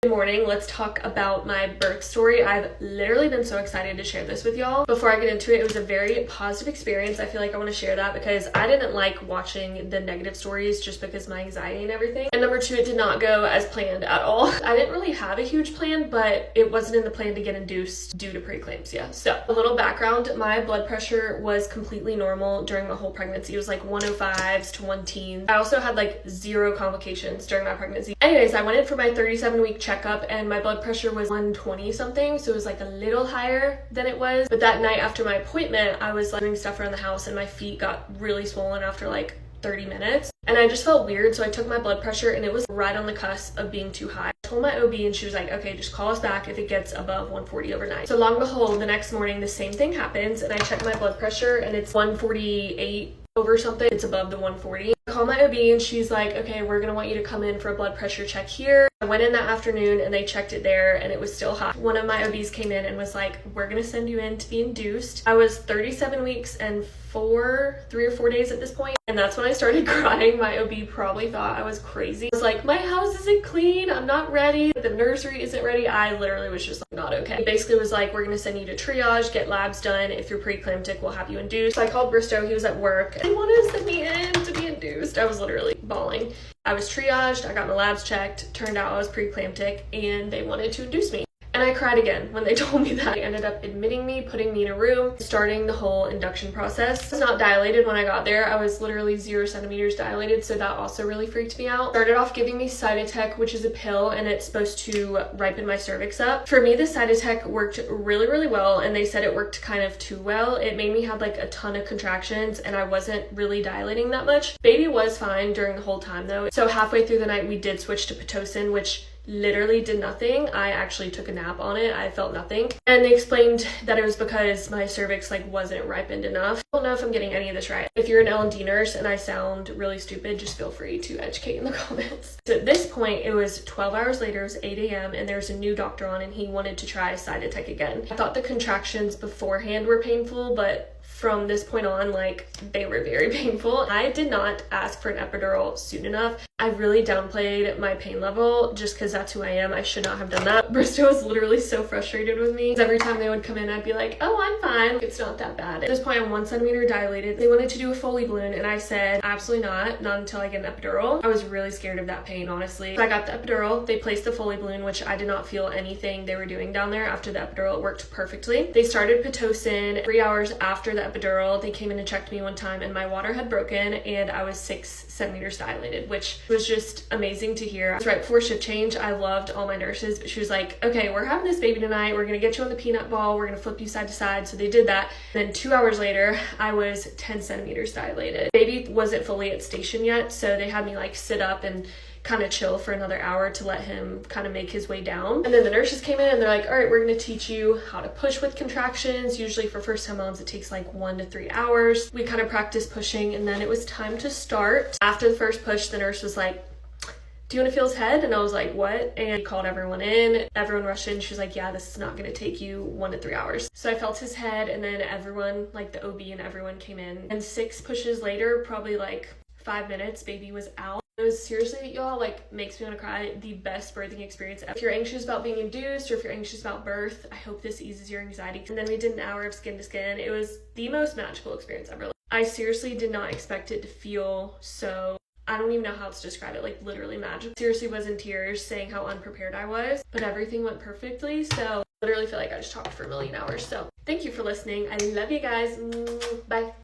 Good morning. Let's talk about my birth story. I've literally been so excited to share this with y'all. Before I get into it, it was a very positive experience. I feel like I want to share that because I didn't like watching the negative stories just because of my anxiety and everything. And number two, it did not go as planned at all. I didn't really have a huge plan, but it wasn't in the plan to get induced due to preeclampsia. So a little background, my blood pressure was completely normal during my whole pregnancy. It was like 105s to 110s. I also had like 0 complications during my pregnancy. Anyways, I went in for my 37-week checkup and my blood pressure was 120 something, so it was like a little higher than it was. But that night after my appointment, I was like doing stuff around the house and my feet got really swollen after like 30 minutes and I just felt weird, so I took my blood pressure and it was right on the cusp of being too high. I told my OB and she was like, okay, just call us back if it gets above 140 overnight. So long and behold, the next morning the same thing happens and I check my blood pressure and it's 148 over something. It's above the 140. I call my OB and she's like, okay, we're gonna want you to come in for a blood pressure check here. I went in that afternoon and they checked it there and it was still high. One of my OBs came in and was like, we're gonna send you in to be induced. I was 37 weeks and 3 or 4 days at this point, and that's when I started crying. My OB probably thought I was crazy. I was like, my house isn't clean, I'm not ready, the nursery isn't ready. I literally was just like, not okay. He basically was like, we're gonna send you to triage, get labs done. If you're preeclamptic, we'll have you induced. So I called Bristow, he was at work. They wanted to send me in to be induced. I was literally bawling. I was triaged, I got my labs checked, turned out I was preeclamptic, and they wanted to induce me. And I cried again when they told me that. They ended up admitting me, putting me in a room, starting the whole induction process. I was not dilated when I got there. I was literally 0 centimeters dilated, so that also really freaked me out. Started off giving me Cytotec, which is a pill, and it's supposed to ripen my cervix up. For me, the Cytotec worked really, really well, and they said it worked kind of too well. It made me have like a ton of contractions, and I wasn't really dilating that much. Baby was fine during the whole time though. So halfway through the night, we did switch to Pitocin, which literally did nothing. I actually took a nap on it. I felt nothing. And they explained that it was because my cervix like wasn't ripened enough. I don't know if I'm getting any of this right. If you're an L&D nurse and I sound really stupid, just feel free to educate in the comments. So at this point, it was 12 hours later, it was 8 a.m. and there was a new doctor on and he wanted to try Cytotec again. I thought the contractions beforehand were painful, but from this point on, like, they were very painful. I did not ask for an epidural soon enough. I really downplayed my pain level just because that's who I am. I should not have done that. Bristow was literally so frustrated with me. Every time they would come in, I'd be like, oh, I'm fine. It's not that bad. At this point, I'm 1 centimeter dilated. They wanted to do a Foley balloon and I said, absolutely not until I get an epidural. I was really scared of that pain, honestly. So I got the epidural. They placed the Foley balloon, which I did not feel anything they were doing down there. After the epidural, it worked perfectly. They started Pitocin 3 hours after the epidural. They came in and checked me one time and my water had broken and I was 6 centimeters dilated, which was just amazing to hear. It was right before shift change. I loved all my nurses, but she was like, okay, we're having this baby tonight. We're gonna get you on the peanut ball. We're gonna flip you side to side. So they did that. Then 2 hours later, I was 10 centimeters dilated. Baby wasn't fully at station yet, so they had me like sit up and kind of chill for another hour to let him kind of make his way down. And then the nurses came in and they're like, all right, we're going to teach you how to push with contractions. Usually for first time moms, it takes like 1 to 3 hours. We kind of practiced pushing and then it was time to start. After the first push, the nurse was like, do you want to feel his head? And I was like, what? And he called everyone in. Everyone rushed in. She was like, yeah, this is not going to take you 1 to 3 hours. So I felt his head and then everyone, like the OB and everyone came in. And 6 pushes later, probably like 5 minutes, baby was out. It was seriously, y'all, like makes me want to cry. The best birthing experience ever. If you're anxious about being induced or if you're anxious about birth, I hope this eases your anxiety. And then we did an hour of skin to skin. It was the most magical experience ever. I seriously did not expect it to feel so, I don't even know how to describe it, like literally magic. Seriously was in tears saying how unprepared I was, but everything went perfectly. So I literally feel like I just talked for a million hours. So thank you for listening. I love you guys. Bye.